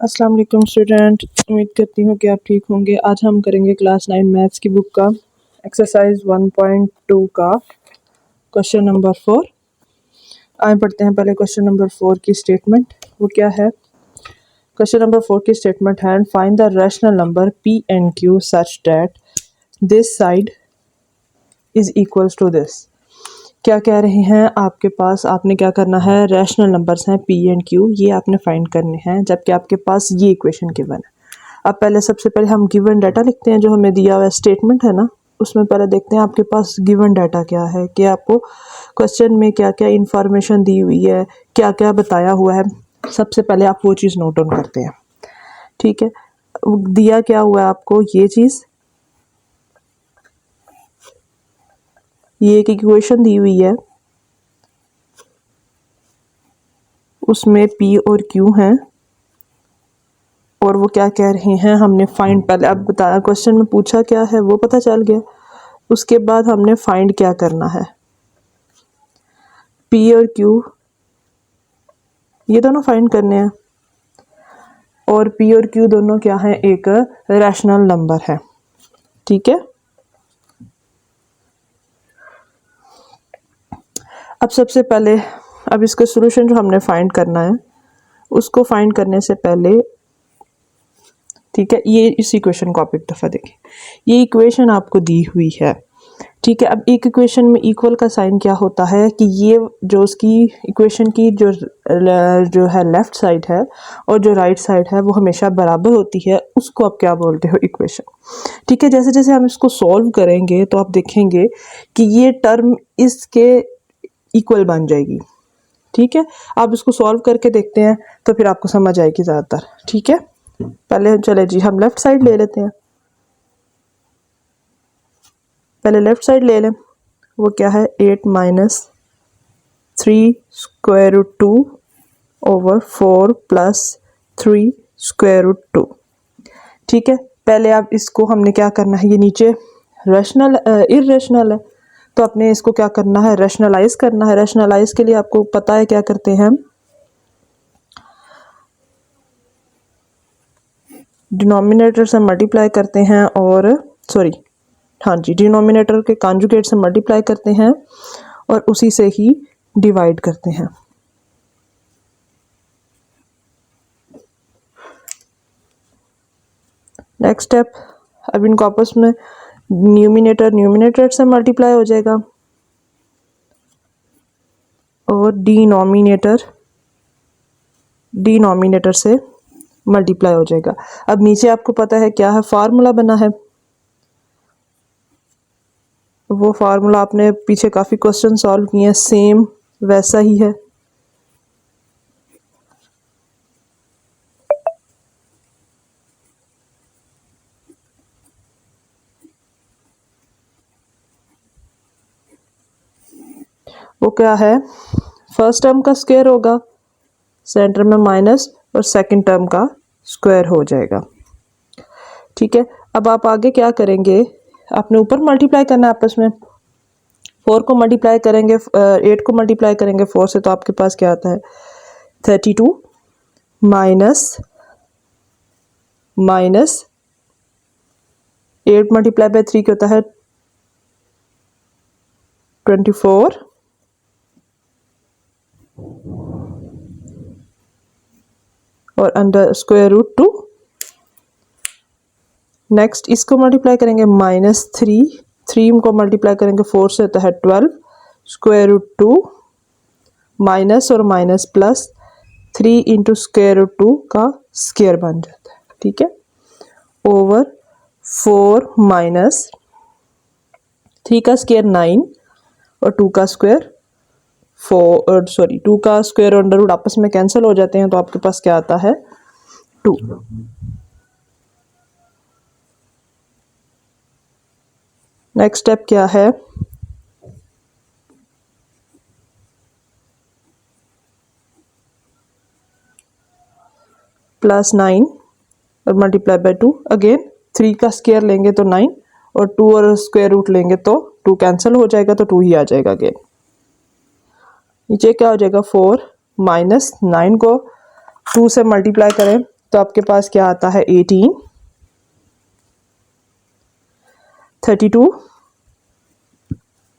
अस्सलाम वालेकुम स्टूडेंट, उम्मीद करती हूँ कि आप ठीक होंगे। आज हम करेंगे क्लास 9 मैथ्स की बुक का एक्सरसाइज 1.2 का क्वेश्चन नंबर 4। आए पढ़ते हैं पहले क्वेश्चन नंबर 4 की स्टेटमेंट। वो क्या है? क्वेश्चन नंबर 4 की स्टेटमेंट है find the rational number p and q such that this side is equals to this। क्या कह रहे हैं आपके पास? आपने क्या करना है? रैशनल नंबर्स हैं p एंड q, ये आपने फाइंड करने हैं जबकि आपके पास ये इक्वेशन गिवन है। अब पहले सबसे पहले हम गिवन डाटा लिखते हैं जो हमें दिया हुआ स्टेटमेंट है ना, उसमें पहले देखते हैं आपके पास गिवन डाटा क्या है, कि आपको क्वेश्चन में क्या क्या इंफॉर्मेशन दी हुई है, क्या क्या बताया हुआ है। सबसे पहले आप वो चीज़ नोट डाउन करते हैं। ठीक है, दिया क्या हुआ है आपको? ये चीज़, ये एक इक्वेशन दी हुई है, उसमें p और q हैं और वो क्या कह रहे हैं हमने फाइंड। पहले अब बताया क्वेश्चन में पूछा क्या है वो पता चल गया, उसके बाद हमने फाइंड क्या करना है। p और q ये दोनों फाइंड करने हैं और p और q दोनों क्या है? एक रैशनल नंबर है। ठीक है, अब सबसे पहले अब इसका सॉल्यूशन जो हमने फाइंड करना है उसको फाइंड करने से पहले, ठीक है, ये इस इक्वेशन को आप एक दफ़ा देखें। ये इक्वेशन आपको दी हुई है, ठीक है। अब एक इक्वेशन में इक्वल का साइन क्या होता है कि ये जो उसकी इक्वेशन की जो है लेफ़्ट साइड है और जो राइट साइड है वो हमेशा बराबर होती है, उसको आप क्या बोलते हो? इक्वेशन। ठीक है, जैसे जैसे हम इसको सॉल्व करेंगे तो आप देखेंगे कि ये टर्म इसके इक्वल बन जाएगी। ठीक है, आप इसको सॉल्व करके देखते हैं तो फिर आपको समझ आएगी ज़्यादातर। ठीक है, पहले चले जी हम लेफ़्ट साइड ले लेते हैं। पहले लेफ़्ट साइड ले लें, वो क्या है? 8 माइनस 3 square root 2 over 4 plus 3 square root 2। ठीक है, पहले आप इसको हमने क्या करना है, ये नीचे रैशनल इर्रेशनल है तो अपने इसको क्या करना है? रैशनलाइज करना है। रैशनलाइज के लिए आपको पता है क्या करते हैं हम? डिनोमिनेटर से मल्टीप्लाई करते हैं और सॉरी हाँ जी, डिनोमिनेटर के कॉन्जुगेट से मल्टीप्लाई करते हैं और उसी से ही डिवाइड करते हैं। नेक्स्ट स्टेप, अब इनको आपस में न्यूमिनेटर से मल्टीप्लाई हो जाएगा और डिनोमिनेटर से मल्टीप्लाई हो जाएगा। अब नीचे आपको पता है क्या है? फार्मूला बना है, वो फार्मूला आपने पीछे काफ़ी क्वेश्चन सॉल्व किए हैं, सेम वैसा ही है। वो क्या है? फर्स्ट टर्म का स्क्वायर होगा, सेंटर में माइनस, और सेकंड टर्म का स्क्वायर हो जाएगा। ठीक है, अब आप आगे क्या करेंगे? आपने ऊपर मल्टीप्लाई करना है आपस में। 4 को मल्टीप्लाई करेंगे 8 को मल्टीप्लाई करेंगे 4 से तो आपके पास क्या आता है? 32 माइनस 8 मल्टीप्लाई बाय 3 क्या होता है? 24 और अंडर स्क्वायर रूट 2। नेक्स्ट इसको मल्टीप्लाई करेंगे -3 को मल्टीप्लाई करेंगे 4 से होता है 12 स्क्वायर रूट 2 माइनस और minus plus 3 into square root 2 का स्क्वायर बन जाता है। ठीक है, ओवर 4 माइनस 3 का स्क्वायर 9 और 2 का स्क्वायर 2 का स्क्वायर और अंडर रूट आपस में कैंसिल हो जाते हैं तो आपके पास क्या आता है? 2। नेक्स्ट स्टेप क्या है? +9 और मल्टीप्लाई बाय 2। अगेन 3 का स्क्वायर लेंगे तो 9 और 2 और स्क्वायर रूट लेंगे तो 2 कैंसिल हो जाएगा तो 2 ही आ जाएगा। अगेन नीचे क्या हो जाएगा? 4 माइनस 9 को 2 से मल्टीप्लाई करें तो आपके पास क्या आता है 18, 32।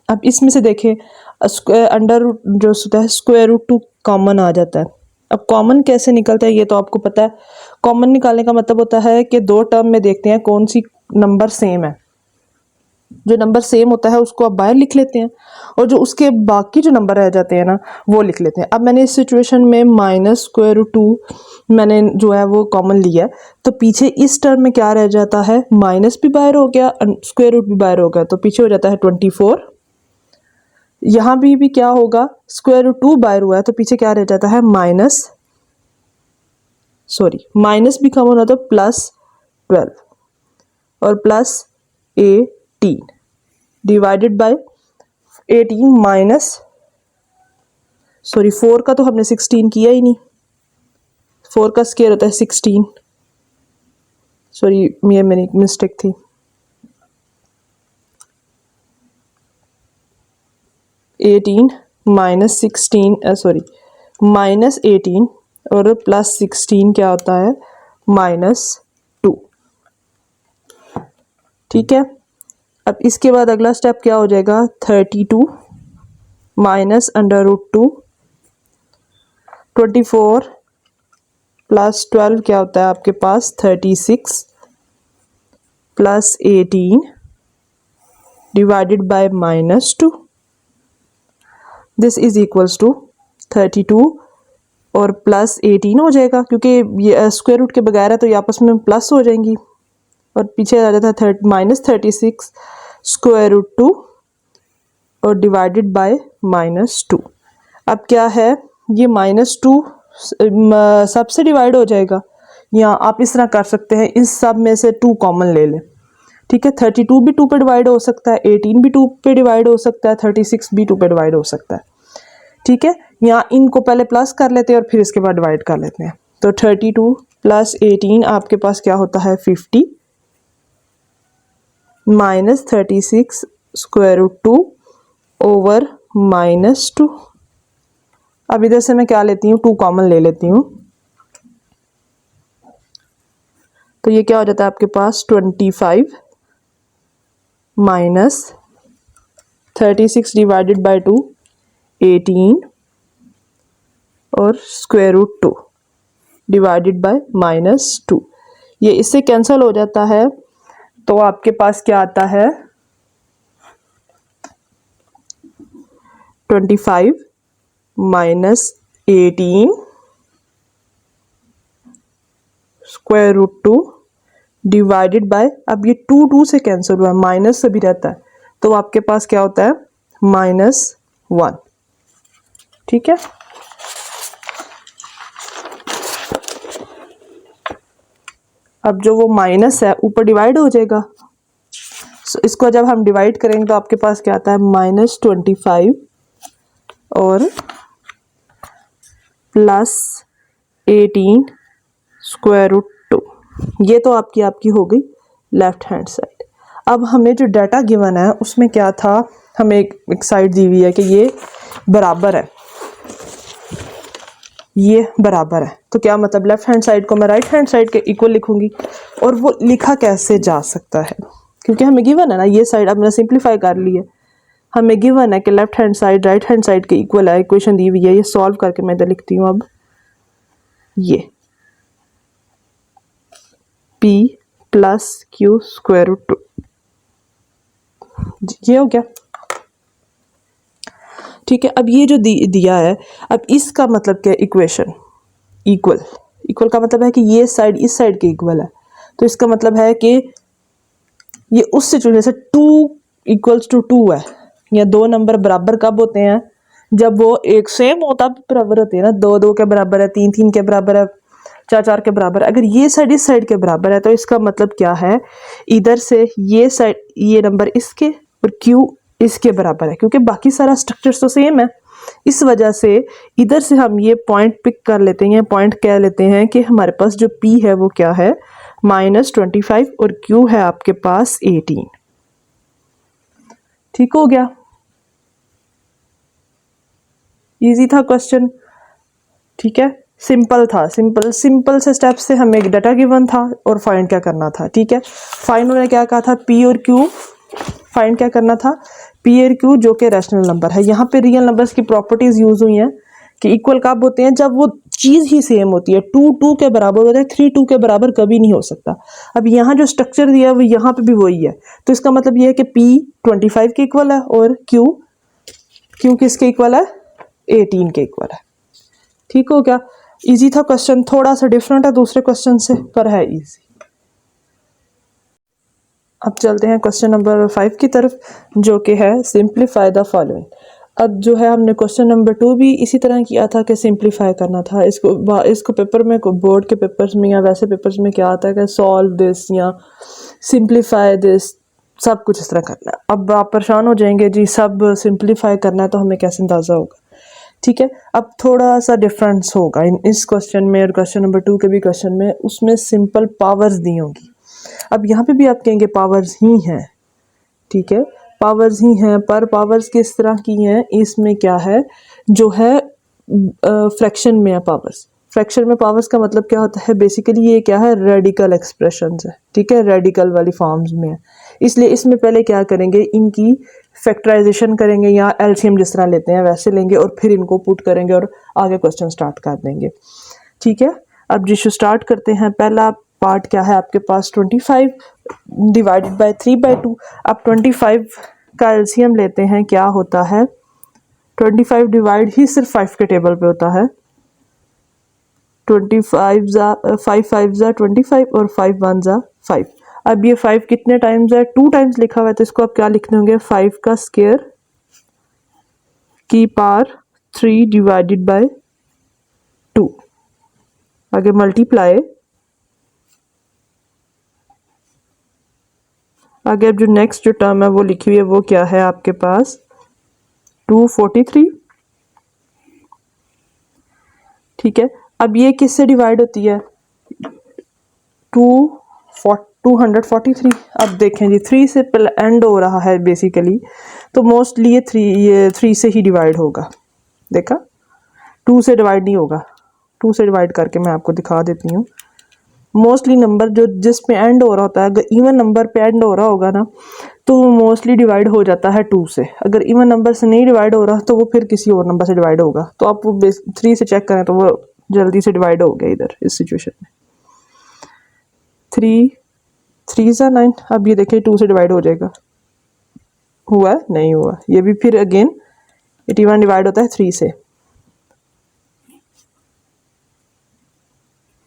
अब इसमें से देखें अंडर रूट जो होता है स्क्वायर रूट 2 कॉमन आ जाता है। अब कॉमन कैसे निकलता है ये तो आपको पता है। कॉमन निकालने का मतलब होता है कि दो टर्म में देखते हैं कौन सी नंबर सेम है। जो नंबर सेम होता है उसको आप बाहर लिख लेते हैं और जो उसके बाकी जो नंबर रह जाते हैं ना वो लिख लेते हैं। अब मैंने इस सिचुएशन में माइनस स्क्वायर रूट 2 मैंने जो है वो कॉमन लिया है, तो पीछे इस टर्म में क्या रह जाता है, माइनस भी बाहर हो गया, स्क्वायर रूट भी बाहर हो गया, तो पीछे हो जाता है 24। यहाँ भी क्या होगा, स्क्वायर रूट 2 बाहर हुआ है तो पीछे क्या रह जाता है माइनस भी कॉमन होता है +12 और +18 डिवाइडेड बाय 18 माइनस 4 का तो हमने 16 किया ही नहीं, 4 का स्क्वायर होता है 16, ये मेरी मिस्टेक थी। माइनस 18 और +16 क्या होता है -2। ठीक है, अब इसके बाद अगला स्टेप क्या हो जाएगा 32 माइनस अंडर रूट 2, 24 +12 क्या होता है आपके पास 36 +18 divided by -2। This is equals to 32 और +18 हो जाएगा, क्योंकि ये स्क्वायर रूट के बगैर है तो ये आपस में प्लस हो जाएंगी और पीछे आ जाता है -36 स्क्वायर रूट 2 और डिवाइडेड बाय -2। अब क्या है, ये -2 सबसे डिवाइड हो जाएगा, या आप इस तरह कर सकते हैं इस सब में से 2 कॉमन ले लें। ठीक है, 32 भी 2 पे डिवाइड हो सकता है, 18 भी 2 पे डिवाइड हो सकता है, 36 भी 2 पे डिवाइड हो सकता है। ठीक है, यहाँ इनको पहले प्लस कर लेते हैं और फिर इसके बाद डिवाइड कर लेते हैं। तो 32 + 18 आपके पास क्या होता है 50 -36 स्क्वायर रूट 2 ओवर -2। अब इधर से मैं क्या लेती हूँ 2 कॉमन ले लेती हूँ, तो ये क्या हो जाता है आपके पास 25 -36 डिवाइडेड बाय 2 18 और स्क्वायर रूट 2 डिवाइडेड बाय -2। ये इससे कैंसिल हो जाता है तो आपके पास क्या आता है 25 -18 स्क्वायर रूट 2 डिवाइडेड बाय, अब ये 2 से कैंसिल हुआ है, माइनस से भी रहता है, तो आपके पास क्या होता है -1। ठीक है, अब जो वो माइनस है ऊपर डिवाइड हो जाएगा, इसको जब हम डिवाइड करेंगे तो आपके पास क्या आता है -25 और +18 स्क्वायर रूट 2। ये तो आपकी हो गई लेफ्ट हैंड साइड। अब हमें जो डाटा गिवन है उसमें क्या था, हमें एक साइड दी हुई है कि ये बराबर है, ये बराबर है, तो क्या मतलब लेफ्ट हैंड साइड को मैं राइट हैंड साइड के इक्वल लिखूंगी। और वो लिखा कैसे जा सकता है, क्योंकि हमें गिवन है ना ये साइड, अब मैंने सिंप्लीफाई कर ली है, हमें गिवन है कि left hand side right hand side के इक्वल है, इक्वेशन दी हुई है, ये सॉल्व करके मैं इधर लिखती हूँ। अब ये p + q स्क्वायर रूट 2 ये हो गया। ठीक है, अब ये जो दिया है, अब इसका मतलब क्या, इक्वेशन इक्वल का मतलब है कि ये साइड इस साइड के इक्वल है, तो इसका मतलब है कि ये उस सिचुएशन से 2 = 2 है, या 2 नंबर बराबर कब होते हैं, जब वो एक सेम होता बराबर होते हैं ना, 2 2 के बराबर है, 3 3 के बराबर है, 4 4 के बराबर। अगर ये साइड इस साइड के बराबर है तो इसका मतलब क्या है, इधर से ये साइड ये नंबर इसके और q इसके बराबर है, क्योंकि बाकी सारा स्ट्रक्चर तो सेम है। इस वजह से इधर से हम ये पॉइंट पिक कर लेते हैं, पॉइंट कह लेते हैं कि हमारे पास जो p है वो क्या है -25 और q है आपके पास 18। ठीक हो गया, इजी था क्वेश्चन। ठीक है, सिंपल था, सिंपल से स्टेप से हमें एक डाटा गिवन था और फाइंड क्या करना था। ठीक है, फाइंड उन्होंने क्या कहा था, पी और क्यू फाइंड क्या करना था, पी और क्यू जो कि रैशनल नंबर है। यहाँ पे रियल नंबर्स की प्रॉपर्टीज यूज हुई हैं कि इक्वल कब होते हैं, जब वो चीज ही सेम होती है। 2 के बराबर होता है, 3 के बराबर कभी नहीं हो सकता। अब यहाँ जो स्ट्रक्चर दिया है वो यहाँ पे भी वही है, तो इसका मतलब ये है कि पी 25 के इक्वल है और क्यू क्यू किसके इक्वल है, 18 के इक्वल है। ठीक हो गया, इजी था क्वेश्चन, थोड़ा सा डिफरेंट है दूसरे क्वेश्चन से पर है इजी। अब चलते हैं क्वेश्चन नंबर 5 की तरफ, जो कि है सिंप्लीफाई द फॉलोइंग। अब जो है हमने क्वेश्चन नंबर 2 भी इसी तरह किया था कि सिंप्लीफाई करना था। इसको पेपर में, बोर्ड के पेपर्स में या वैसे पेपर्स में क्या आता है कि सॉल्व दिस या सिंप्लीफाई दिस, सब कुछ इस तरह करना है। अब आप परेशान हो जाएंगे जी सब सिंप्लीफाई करना है तो हमें कैसे अंदाज़ा होगा। ठीक है, अब थोड़ा सा डिफरेंस होगा इस क्वेश्चन में और क्वेश्चन नंबर 2 के भी क्वेश्चन में, उसमें सिंपल पावर्स दी होंगी। अब यहाँ पे भी आप कहेंगे पावर्स ही हैं, ठीक है, पावर्स ही हैं, पर पावर्स किस तरह की हैं, इसमें क्या है, जो है फ्रैक्शन में है पावर्स। फ्रैक्शन में पावर्स का मतलब क्या होता है, बेसिकली ये क्या है, रेडिकल एक्सप्रेशंस है। ठीक है, रेडिकल वाली फॉर्म्स में है, इसलिए इसमें पहले क्या करेंगे, इनकी फैक्टराइजेशन करेंगे या एलसीएम जिस तरह लेते हैं वैसे लेंगे और फिर इनको पुट करेंगे और आगे क्वेश्चन स्टार्ट कर देंगे। ठीक है, अब जिसको स्टार्ट करते हैं, पहला पार्ट क्या है आपके पास, 25 डिवाइडेड बाय 3/2। अब 25 का एलसीएम लेते हैं, क्या होता है, 25 डिवाइड ही सिर्फ 5 के टेबल पे होता है। 25 5 5 जा 25 और 5 1 जा 5। अब ये 5 कितने टाइम्स है, 2 टाइम्स लिखा हुआ है, तो इसको आप क्या लिखने होंगे, 5 का स्क्वायर की पावर 3 डिवाइडेड बाय 2। आगे मल्टीप्लाई, आगे अब जो नेक्स्ट जो टर्म है वो लिखी हुई है, वो क्या है आपके पास, 243। ठीक है, अब ये किससे डिवाइड होती है, 243। अब देखें जी, 3 से एंड हो रहा है बेसिकली, तो मोस्टली ये 3 से ही डिवाइड होगा। देखा, 2 से डिवाइड नहीं होगा, 2 से डिवाइड करके मैं आपको दिखा देती हूँ। मोस्टली नंबर जो जिस पे एंड हो रहा होता है, अगर इवन नंबर पे एंड हो रहा होगा ना, तो वो मोस्टली डिवाइड हो जाता है 2 से। अगर इवन नंबर से नहीं डिवाइड हो रहा तो वो फिर किसी और नंबर से डिवाइड होगा। तो आप वो 3 से चेक करें तो वो जल्दी से डिवाइड हो गया इधर इस सिचुएशन में। 3 3 सा 9। अब ये देखिए 2 से डिवाइड हो जाएगा, हुआ नहीं हुआ, ये भी फिर अगेन 81 डिवाइड होता है 3 से।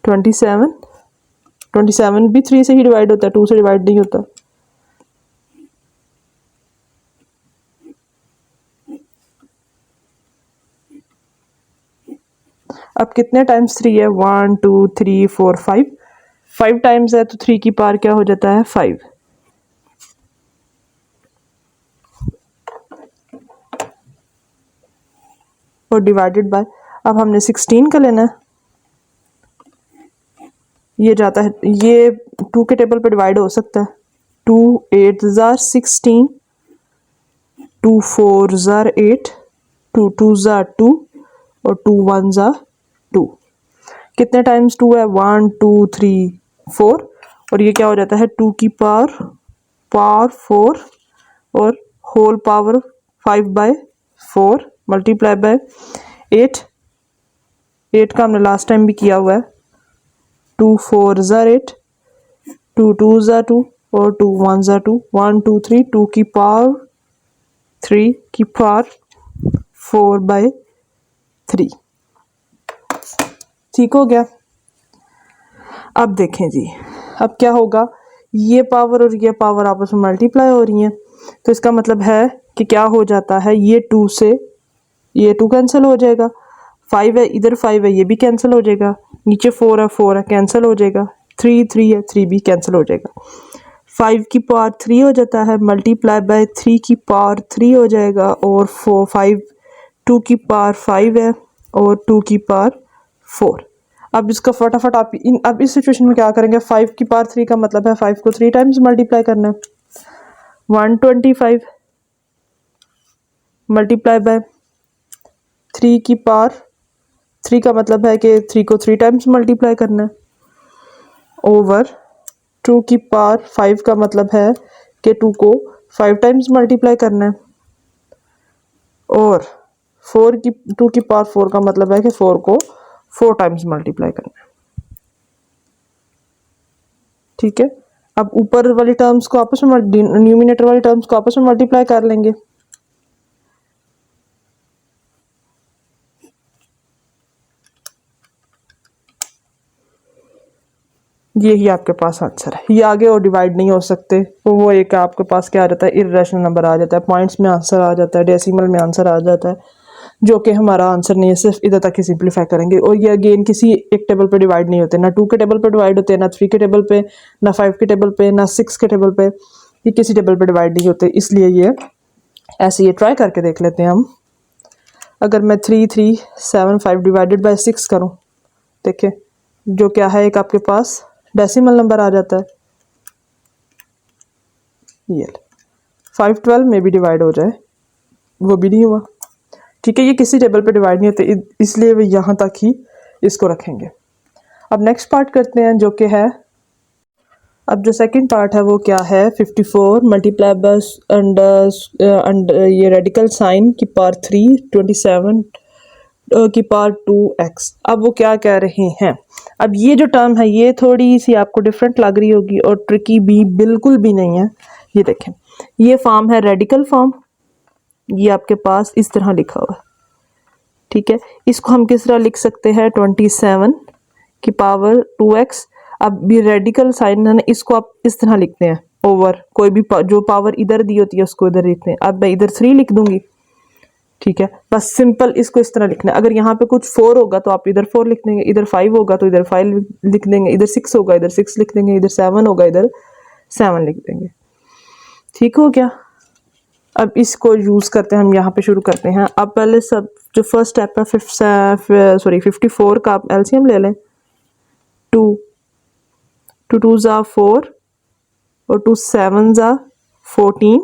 27 भी 3 से ही डिवाइड होता है, 2 से डिवाइड नहीं होता। अब कितने टाइम्स 3 है, 1 2 3 4 5, 5 टाइम्स है तो 3 की पावर क्या हो जाता है, 5। और डिवाइडेड बाय, अब हमने 16 का लेना है, ये जाता है, ये 2 के टेबल पे डिवाइड हो सकता है। 2 8 जार 16, 2 4 जार 8, 2 2 जार 2 और 2 1 जार 2। कितने टाइम्स 2 है, 1 2 3 4, और ये क्या हो जाता है, 2 की पावर 4 और होल पावर 5/4 मल्टीप्लाई बाय 8। 8 का हमने लास्ट टाइम भी किया हुआ है, 2 4 जार 8, 2 2 जार 2 और 2 1 जार 2, 1 2 3, 2 की पावर 3 की पावर 4/3। ठीक हो गया। अब देखें जी, अब क्या होगा, ये पावर और ये पावर आपस में मल्टीप्लाई हो रही हैं, तो इसका मतलब है कि क्या हो जाता है, ये 2 से ये 2 कैंसिल हो जाएगा, 5 है इधर 5 है ये भी कैंसिल हो जाएगा, नीचे 4 है कैंसिल हो जाएगा, 3 3 है 3 भी कैंसिल हो जाएगा, 5 की पावर 3 हो जाता है, मल्टीप्लाई बाय 3 की पावर 3 हो जाएगा, और 5 2 की पावर 5 है और 2 की पावर 4। अब इसका फटाफट आप अब इस सिचुएशन में क्या करेंगे, 5 की पावर 3 का मतलब है 5 को 3 टाइम्स मल्टीप्लाई करना है, 125 मल्टीप्लाई बाय 3 की पावर 3 का मतलब है कि 3 को 3 टाइम्स मल्टीप्लाई करना है, ओवर 2 की पावर 5 का मतलब है कि 2 को 5 टाइम्स मल्टीप्लाई करना है, और 2 की पावर 4 का मतलब है कि 4 को 4 टाइम्स मल्टीप्लाई करना है। ठीक है, अब ऊपर वाली टर्म्स को आपस में, न्यूमिनेटर वाली टर्म्स को आपस में मल्टीप्लाई कर लेंगे। यही आपके पास आंसर है। ये आगे और डिवाइड नहीं हो सकते, तो वो एक आपके पास क्या आ जाता है, इर्रेशनल नंबर आ जाता है, पॉइंट्स में आंसर आ जाता है, डेसिमल में आंसर आ जाता है, जो कि हमारा आंसर नहीं है, सिर्फ इधर तक ही सिंप्लीफाई करेंगे। और ये अगेन किसी एक टेबल पे डिवाइड नहीं होते, ना 2 के टेबल पे डिवाइड होते हैं, ना 3 के टेबल पे, ना 5 के टेबल पे, ना 6 के टेबल पे, ये किसी टेबल पे डिवाइड नहीं होते। इसलिए ये ऐसे, ये ट्राई करके देख लेते हैं हम। अगर मैं 3375 डिवाइडेड बाई 6 करूँ, देखिए जो क्या है, एक आपके पास डेसिमल नंबर आ जाता है, ये 512 में भी डिवाइड हो जाए, वो भी नहीं हुआ। ठीक है, ये किसी टेबल पे डिवाइड नहीं होते, इसलिए वे यहाँ तक ही इसको रखेंगे। अब नेक्स्ट पार्ट करते हैं, जो कि है, अब जो सेकंड पार्ट है वो क्या है, 54 मल्टीप्लाई बस अंडर ये रेडिकल साइन की पावर 3 27 की पावर 2x। अब वो क्या कह रहे हैं, अब ये जो टर्म है ये थोड़ी सी आपको डिफरेंट लग रही होगी और ट्रिकी भी बिल्कुल भी नहीं है। ये देखें, ये फॉर्म है रेडिकल फॉर्म, ये आपके पास इस तरह लिखा हुआ है। ठीक है, इसको हम किस तरह लिख सकते हैं, 27 की पावर 2x। अब ये रेडिकल साइन है ना, इसको आप इस तरह लिखते हैं, ओवर कोई भी जो पावर इधर दी होती है उसको इधर लिखते हैं। अब मैं इधर 3 लिख दूंगी। ठीक है, बस सिंपल इसको इस तरह लिखना है। अगर यहाँ पे कुछ 4 होगा तो आप इधर 4 लिख देंगे, इधर 5 होगा तो इधर 5 लिख देंगे, इधर 6 होगा इधर 6 लिख देंगे, इधर 7 होगा इधर 7 लिख देंगे। ठीक हो गया। अब इसको यूज करते हैं, हम यहाँ पे शुरू करते हैं। अब पहले सब जो फर्स्ट स्टेप है 54 का आप एलसीएम ले लें। 2 2 2 जा 4 और 2 7 जा 14,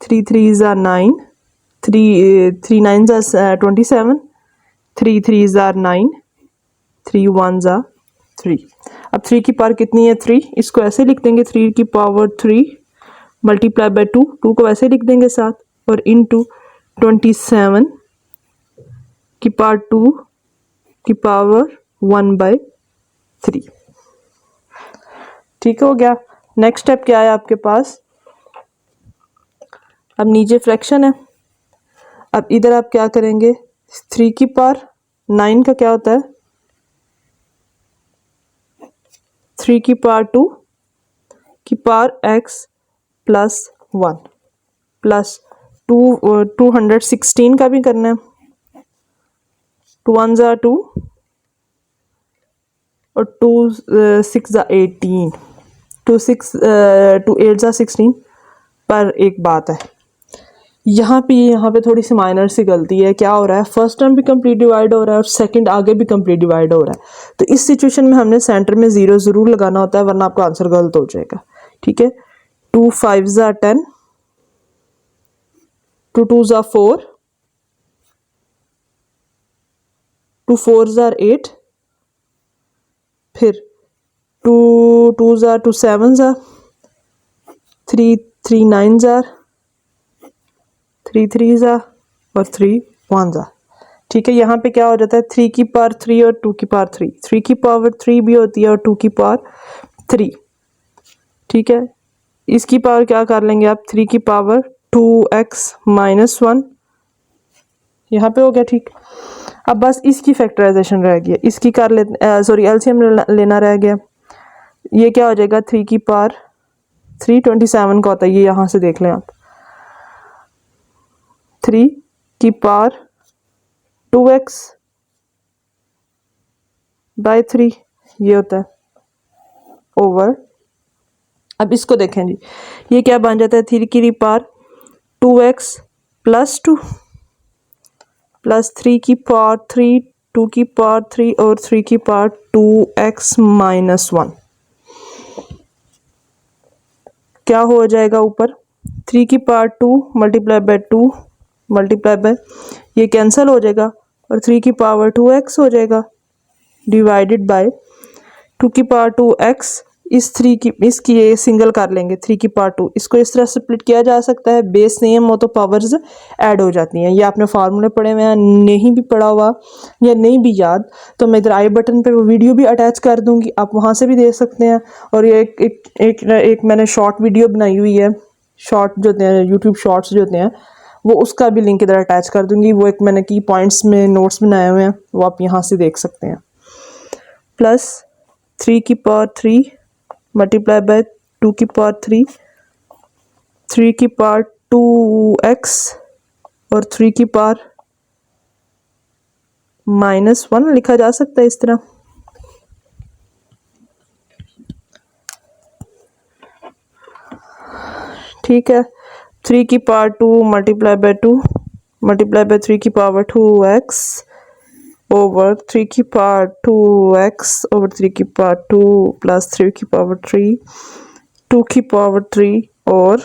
3 3 जा 9, 3 9 जा 27, 3 3 जा 9, 3 1 जा 3। अब 3 की पावर कितनी है, 3, इसको ऐसे लिख देंगे, 3 की पावर 3 मल्टीप्लाई बाय 2, 2 को वैसे लिख देंगे साथ, और इनटू 27 की पावर 2 की पावर 1/3। ठीक हो गया। नेक्स्ट स्टेप क्या है आपके पास, अब नीचे फ्रैक्शन है। अब इधर आप क्या करेंगे, 3 की पावर 9 का क्या होता है, 3 की पावर 2 की पावर x प्लस 1 प्लस 216 का भी करना है, 2 1 जा 2 और 2 6 जा 18, 2 8 जा 16। पर एक बात है, यहाँ पे थोड़ी सी माइनर सी गलती है। क्या हो रहा है, फर्स्ट टर्म भी कंप्लीट डिवाइड हो रहा है और सेकंड आगे भी कंप्लीट डिवाइड हो रहा है। तो इस सिचुएशन में हमने सेंटर में 0 जरूर लगाना होता है, वरना आपका आंसर गलत हो जाएगा। ठीक है, 2 5 जा 10, 2 2 जा 4, 2 4 जा 8, फिर 2 2 जा 2 7 जा 3 3 9 जा 3 3 जा और 3 1 जा। ठीक है, यहाँ पे क्या हो जाता है, 3 की पावर 3 और 2 की पावर 3, 3 की पावर 3 भी होती है और 2 की पावर 3। ठीक है, इसकी पावर क्या कर लेंगे आप, 3 की पावर 2x माइनस 1, यहाँ पे हो गया। ठीक, अब बस इसकी फैक्टराइजेशन रह गया, इसकी कर लेते, सॉरी एलसीएम लेना रह गया। ये क्या हो जाएगा, 3 की पावर 3 27 का होता है, ये यहाँ से देख लें आप, 3 की पावर 2x बाय 3 ये होता है, ओवर। अब इसको देखें जी, ये क्या बन जाता है, 3 की पावर 2x प्लस 2 प्लस 3 की पावर 3, 2 की पावर 3 और 3 की पावर 2x माइनस 1। क्या हो जाएगा ऊपर, 3 की power 2 multiply by 2 multiply by, ये कैंसिल हो जाएगा और 3 की पावर 2x हो जाएगा डिवाइडेड बाय 2 की पावर 2x इसकी ये सिंगल कर लेंगे 3 की पावर 2। इसको इस तरह स्प्लिट किया जा सकता है, बेस सेम हो तो पावर्स ऐड हो जाती हैं। ये आपने फार्मूले पढ़े हुए हैं, नहीं भी पढ़ा हुआ या नहीं भी याद तो मैं इधर आई बटन पे वो वीडियो भी अटैच कर दूंगी, आप वहाँ से भी देख सकते हैं। और ये एक मैंने शॉर्ट वीडियो बनाई हुई है, शॉर्ट जो होते हैं यूट्यूब शॉर्ट्स जो होते हैं वो, उसका भी लिंक इधर अटैच कर दूंगी। वो एक मैंने की पॉइंट्स में नोट्स बनाए हुए हैं, वो आप यहाँ से देख सकते हैं। प्लस 3 की पावर 3 मल्टीप्लाई बाय 2 की पावर 3 की पावर 2x और 3 की पावर -1 लिखा जा सकता है इस तरह। ठीक है, 3 की power 2 multiply by 2 multiply by 3 की पावर 2x ओवर 3 की पावर 2x ओवर 3 की पावर 2 प्लस 3 की पावर 3 2 की पावर 3 और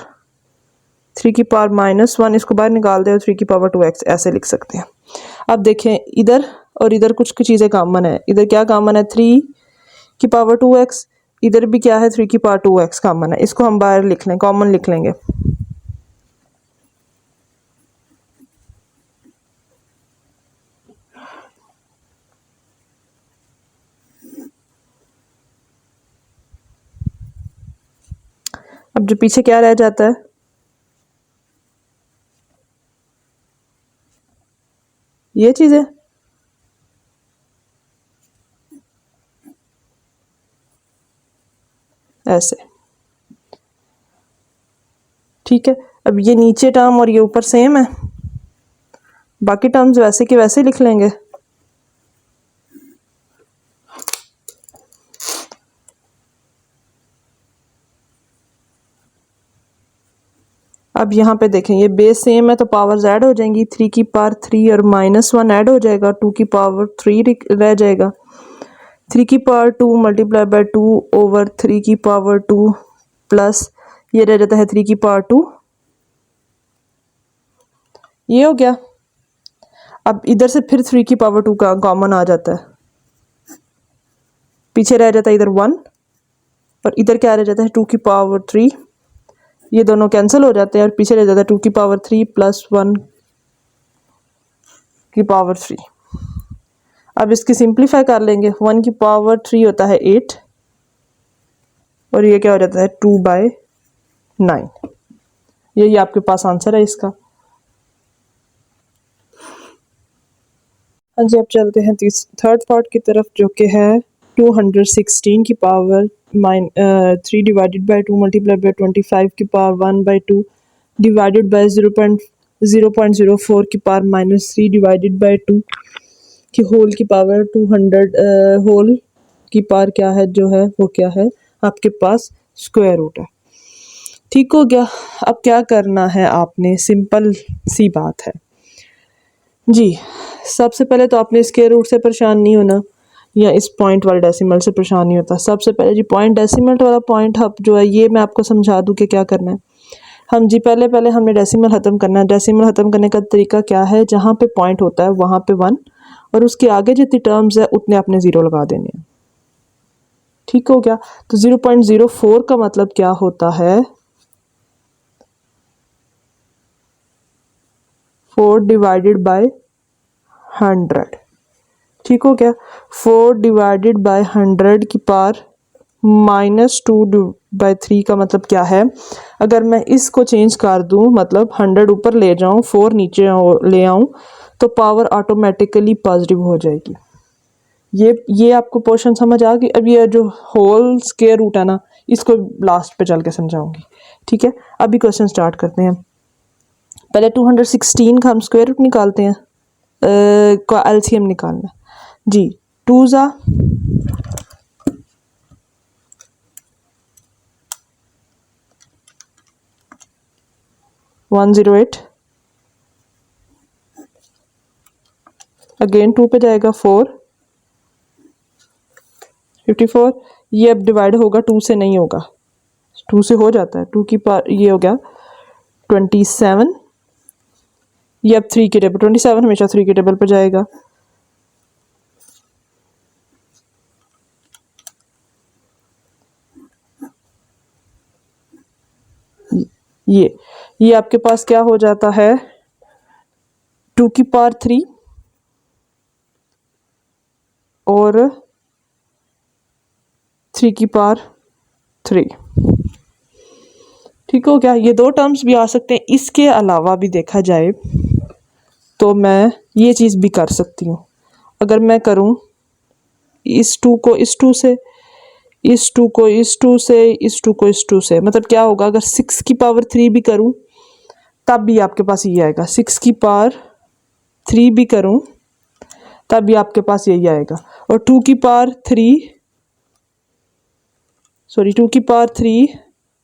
3 की पावर -1, इसको बाहर निकाल दे और 3 की पावर 2x ऐसे लिख सकते हैं। अब देखें इधर और इधर कुछ चीज़ें कॉमन है। इधर क्या कॉमन है 3 की पावर 2x, इधर भी क्या है 3 की पावर 2x कॉमन है। इसको हम बाहर लिख लें, कॉमन लिख लेंगे। अब जो पीछे क्या रह जाता है, ये चीज़ें ऐसे। ठीक है, अब ये नीचे टर्म और ये ऊपर सेम है, बाकी टर्म्स वैसे के वैसे लिख लेंगे। अब यहाँ पे देखें ये बेस सेम है तो पावर्स ऐड हो जाएंगी, 3 की पावर 3 और -1 ऐड हो जाएगा, 2 की पावर 3 रह जाएगा, 3 की पावर 2 मल्टीप्लाई बाय 2 ओवर 3 की पावर 2 प्लस ये रह जाता है 3 की पावर 2, ये हो गया। अब इधर से फिर 3 की पावर 2 का कॉमन आ जाता है, पीछे रह जाता है इधर 1 और इधर क्या रह जाता है 2 की पावर 3, ये दोनों कैंसिल हो जाते हैं और पीछे रह जाता है 2 की पावर 3 प्लस 1 की पावर 3। अब इसकी सिंप्लीफाई कर लेंगे, 1 की पावर 3 होता है 8 और ये क्या हो जाता है 2/9। यही आपके पास आंसर है इसका। हाँ जी, अब चलते हैं थर्ड पार्ट की तरफ जो कि है 216 की power 3 divided by 2 multiply by 25 की पावर 1/2 डिवाइडेड बाय 0.04 की पावर -3 डिवाइडेड बाय 2 की होल की पावर 200 होल की पावर क्या है जो है वो क्या है आपके पास स्क्वायर रूट है। ठीक हो गया। अब क्या करना है आपने, सिंपल सी बात है जी। सबसे पहले तो आपने स्क्वायर रूट से परेशान नहीं होना या इस पॉइंट वाले डेसिमल से परेशान नहीं होता। सबसे पहले जी पॉइंट डेसिमल वाला पॉइंट हब जो है ये मैं आपको समझा दूँ कि क्या करना है। हम जी पहले हमने डेसिमल ख़त्म करना है। डेसिमल ख़त्म करने का तरीका क्या है, जहाँ पे पॉइंट होता है वहाँ पे 1 और उसके आगे जितनी टर्म्स है उतने आपने 0 लगा देने हैं। ठीक हो गया। तो 0.04 का मतलब क्या होता है 4 डिवाइडेड बाय 100। ठीक हो गया। 4 डिवाइडेड बाय 100 की पावर -2/3 का मतलब क्या है, अगर मैं इसको चेंज कर दूं मतलब 100 ऊपर ले जाऊं 4 नीचे ले आऊं तो पावर ऑटोमेटिकली पॉजिटिव हो जाएगी। ये आपको पोर्शन समझ आ गई। अब ये जो होल स्क्वायर रूट है ना, इसको लास्ट पे चल के समझाऊंगी। ठीक है, अभी क्वेश्चन स्टार्ट करते हैं। पहले 216 का हम स्क्वायर रूट निकालते हैं, का एलसीएम निकालना जी। 2 ज़ा 108, अगेन 2 पे जाएगा 4 54। ये अब डिवाइड होगा 2 से नहीं होगा, 2 से हो जाता है। 2 की पावर ये हो गया 27 ये अब 3 की टेबल, 27 हमेशा 3 की टेबल पर जाएगा। ये आपके पास क्या हो जाता है, 2 की पावर 3 और 3 की पावर 3। ठीक हो गया। ये दो टर्म्स भी आ सकते हैं। इसके अलावा भी देखा जाए तो मैं ये चीज़ भी कर सकती हूँ। अगर मैं करूँ इस 2 को इस 2 से, इस 2 को इस 2 से, इस 2 को इस 2 से, मतलब क्या होगा, अगर 6 की पावर 3 भी करूँ तब भी आपके पास ये आएगा। 6 की पावर 3 भी करूँ तब भी आपके पास यही आएगा। और 2 की पावर 3, सॉरी 2 की पावर 3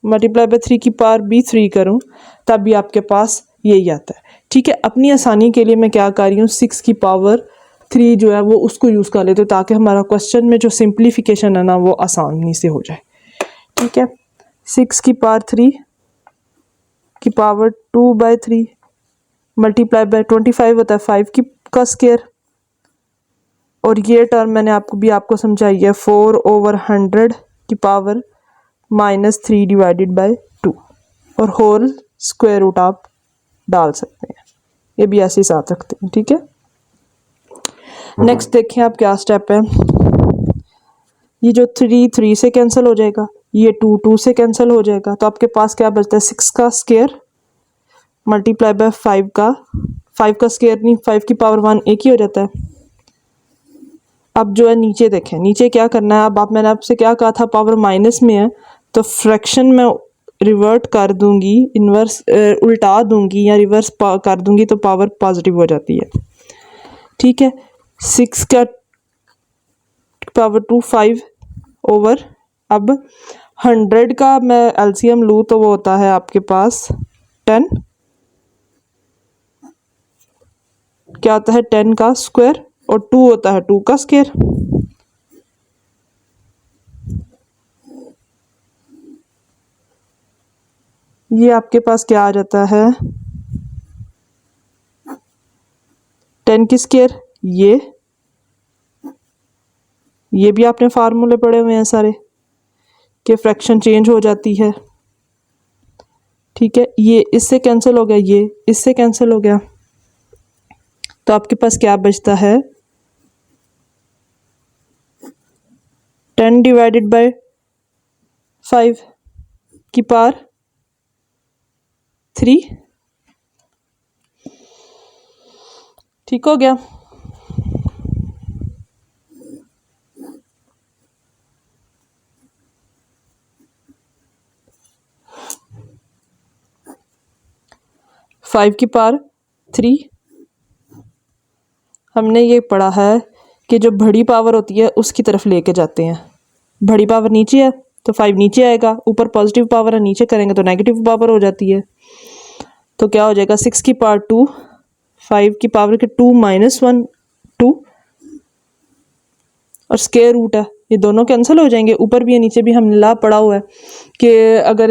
मल्टीप्लाई बाय 3 की पावर भी 3 करूँ तब भी आपके पास यही आता है। ठीक है, अपनी आसानी के लिए मैं क्या कर रही हूँ, 6 की पावर 3 जो है वो उसको यूज़ कर लेते हो ताकि हमारा क्वेश्चन में जो सिंप्लीफिकेशन है ना वो आसानी से हो जाए। ठीक है, 6 की पावर 3 की पावर 2/3 मल्टीप्लाई बाय 25 होता है 5 की का स्केयर। और ये टर्म मैंने आपको समझाई है 4/100 की पावर -3 डिवाइडेड बाय 2 और होल स्क्वायर रूट आप डाल सकते हैं। ये भी ऐसे ही साथ रखते हैं। ठीक है, नेक्स्ट देखें आप क्या स्टेप है। ये जो 3 3 से कैंसिल हो जाएगा, ये 2 2 से कैंसिल हो जाएगा, तो आपके पास क्या बचता है, 6 का स्केयर मल्टीप्लाई बाय 5 का स्केयर नहीं, 5 की पावर 1 एक ही हो जाता है। अब जो है नीचे देखें, नीचे क्या करना है। अब मैंने आपसे क्या कहा था, पावर माइनस में है तो फ्रैक्शन में रिवर्ट कर दूंगी, इन्वर्स उल्टा दूंगी या रिवर्स कर दूंगी तो पावर पॉजिटिव हो जाती है। ठीक है, 6 का पावर 2 5 ओवर, अब 100 का मैं एलसीएम लूँ तो वो होता है आपके पास 10, क्या होता है 10 का स्क्वायर, और 2 होता है 2 का स्क्वायर। ये आपके पास क्या आ जाता है, 10 की स्क्वायर। ये भी आपने फार्मूले पढ़े हुए हैं सारे कि फ्रैक्शन चेंज हो जाती है। ठीक है, ये इससे कैंसिल हो गया, ये इससे कैंसिल हो गया, तो आपके पास क्या बचता है, 10 डिवाइडेड बाय 5 की पावर 3। ठीक हो गया। फाइव की पावर 3, हमने ये पढ़ा है कि जो बड़ी पावर होती है उसकी तरफ लेके जाते हैं। बड़ी पावर नीचे है तो 5 नीचे आएगा, ऊपर पॉजिटिव पावर है, नीचे करेंगे तो नेगेटिव पावर हो जाती है। तो क्या हो जाएगा, 6 की पावर 2, 5 की पावर के 2 - 1 2, और स्क्वायर रूट है, ये दोनों कैंसिल हो जाएंगे। ऊपर भी है नीचे भी हमने ला पढ़ा हुआ है कि अगर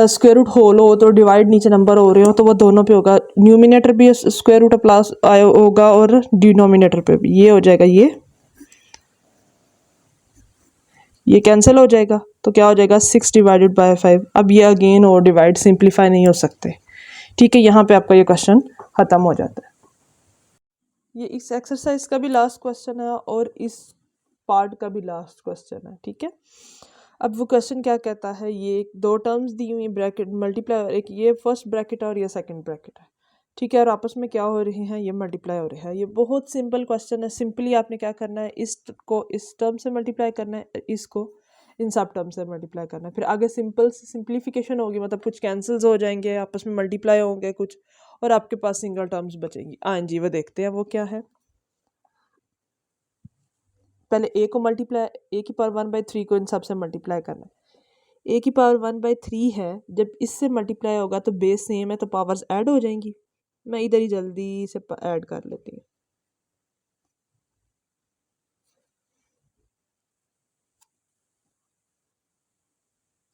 स्क्वायर रूट होल हो तो डिवाइड नीचे नंबर हो रहे हो तो वो दोनों पे होगा, न्यूमिनेटर भी स्क्वायर रूट प्लस होगा और डिनोमिनेटर पे भी। ये हो जाएगा, ये कैंसिल हो जाएगा, तो क्या हो जाएगा 6 डिवाइडेड बाय 5। अब ये अगेन और डिवाइड सिंप्लीफाई नहीं हो सकते। ठीक है, यहाँ पे आपका ये क्वेश्चन खत्म हो जाता है। ये इस एक्सरसाइज का भी लास्ट क्वेश्चन है और इस पार्ट का भी लास्ट क्वेश्चन है। ठीक है, अब वो क्वेश्चन क्या कहता है, ये दो टर्म्स दी हुई ब्रैकेट मल्टीप्लाई, एक ये फर्स्ट ब्रैकेट और ये सेकंड ब्रैकेट है। ठीक है, और आपस में क्या हो रहे हैं, ये मल्टीप्लाई हो रहा है। ये बहुत सिंपल क्वेश्चन है। सिंपली आपने क्या करना है, इसको इस टर्म से मल्टीप्लाई करना है, इसको इन सब टर्म से मल्टीप्लाई करना है। फिर आगे सिंपल सिंप्लीफिकेशन होगी, मतलब कुछ कैंसल्स हो जाएंगे, आपस में मल्टीप्लाई होंगे कुछ, और आपके पास सिंगल टर्म्स बचेंगी। हाँ जी, वो देखते हैं वो क्या है। पहले ए को मल्टीप्लाई, ए की पावर 1/3 को इन सब से मल्टीप्लाई करना है। ए की पावर 1/3 है, जब इससे मल्टीप्लाई होगा तो बेस सेम है तो पावर्स ऐड हो जाएंगी। मैं इधर ही जल्दी से ऐड कर लेती हूँ।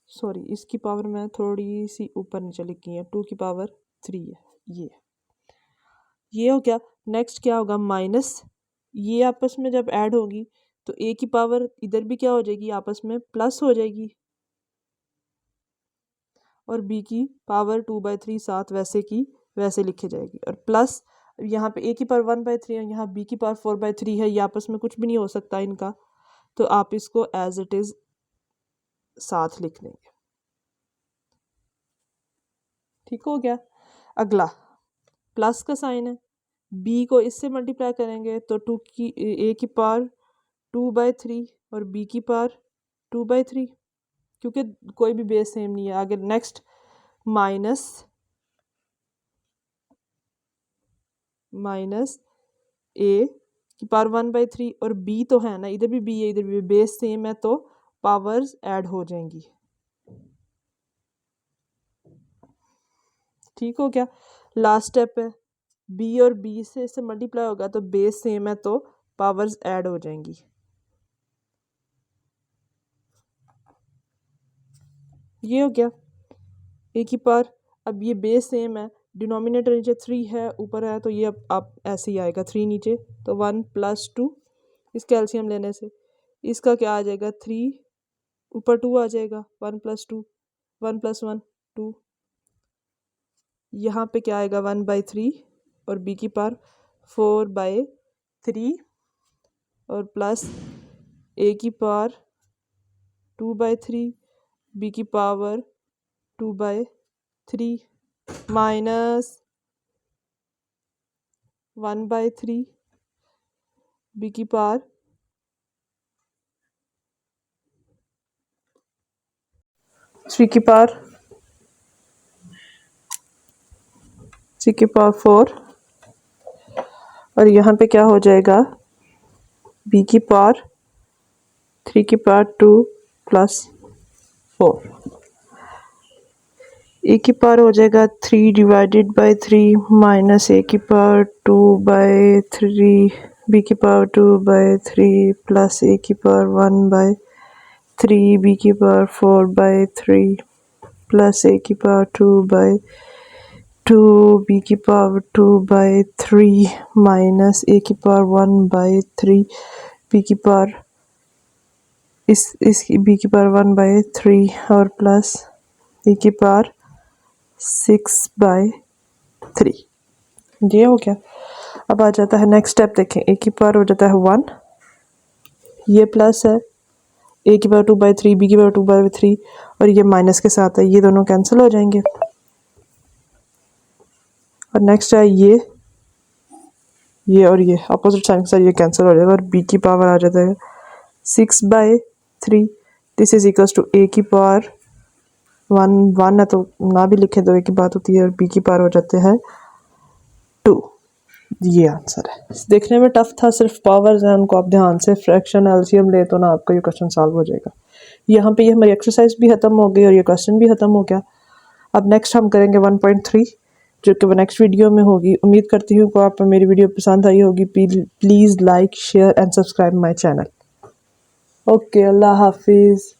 सॉरी, इसकी पावर मैं थोड़ी सी ऊपर नीचे लिखी है, 2 की पावर 3 है ये। ये हो गया। नेक्स्ट क्या होगा, माइनस, ये आपस में जब ऐड होगी तो ए की पावर इधर भी क्या हो जाएगी, आपस में प्लस हो जाएगी, और बी की पावर 2/3 साथ वैसे की वैसे लिखी जाएगी, और प्लस यहाँ पे ए की पावर 1/3 है, यहाँ बी की पावर 4/3 है, ये आपस में कुछ भी नहीं हो सकता इनका, तो आप इसको एज इट इज साथ लिख लेंगे। ठीक हो गया। अगला प्लस का साइन है, बी को इससे मल्टीप्लाई करेंगे तो ए की पावर 2/3 और बी की पावर 2/3, क्योंकि कोई भी बेस सेम नहीं है। आगे नेक्स्ट माइनस ए की पावर 1/3 और बी तो है ना, इधर भी बी है इधर भी, बेस सेम है तो पावर्स ऐड हो जाएंगी। ठीक हो गया। लास्ट स्टेप है, बी और बी से इससे मल्टीप्लाई होगा तो बेस सेम है तो पावर्स ऐड हो जाएंगी। ये हो गया ए की पावर, अब ये बेस सेम है, डिनोमिनेटर नीचे 3 है ऊपर है, तो ये अब आप ऐसे ही आएगा 3 नीचे, तो 1 + 2, इसका एलसीएम लेने से इसका क्या आ जाएगा, 3 ऊपर 2 आ जाएगा, 1 + 2, 1 + 1 2, यहाँ पे क्या आएगा 1/3 और बी की पावर 4/3 और प्लस ए की पावर 2/3, बी की पावर 2/3 माइनस 1/3 बी की पावर 3 की पावर 4, और यहाँ पे क्या हो जाएगा, बी की पावर 3 की पावर 2 + 4, ए की पावर हो जाएगा 3/3 माइनस ए की पावर 2/3, बी की पावर 2/3 प्लस ए की पावर 1/3, बी की पावर 4/3 प्लस ए की पावर 2/2, बी की पावर 2/3 माइनस ए की पावर 1/3, बी की पावर इसकी बी की पावर 1/3 और प्लस ए की पावर 6/3। ये हो गया। अब आ जाता है नेक्स्ट स्टेप, देखें ए की पावर हो जाता है 1, ये प्लस है, ए की पावर 2/3 बी की पावर 2/3 और ये माइनस के साथ है, ये दोनों कैंसिल हो जाएंगे, और नेक्स्ट है ये और ये अपोजिट साइन के साथ ये कैंसिल हो जाएगा, और बी की पावर आ जाता है 6/3, दिस इज इक्वल्स टू ए की पावर 1 है तो ना भी लिखे तो ए की बात होती है, और बी की पावर हो जाते हैं 2। ये आंसर है। देखने में टफ था, सिर्फ पावर्स हैं उनको आप ध्यान से फ्रैक्शन एलसीएम ले तो ना आपका ये क्वेश्चन सॉल्व हो जाएगा। यहाँ पे ये हमारी एक्सरसाइज भी खत्म हो गई और ये क्वेश्चन भी खत्म हो गया। अब नेक्स्ट हम करेंगे 1.3 जो कि नेक्स्ट वीडियो में होगी। उम्मीद करती हूँ कि आपको मेरी वीडियो पसंद आई होगी। Please like share and subscribe my channel. Okay, अल्लाह हाफिज़।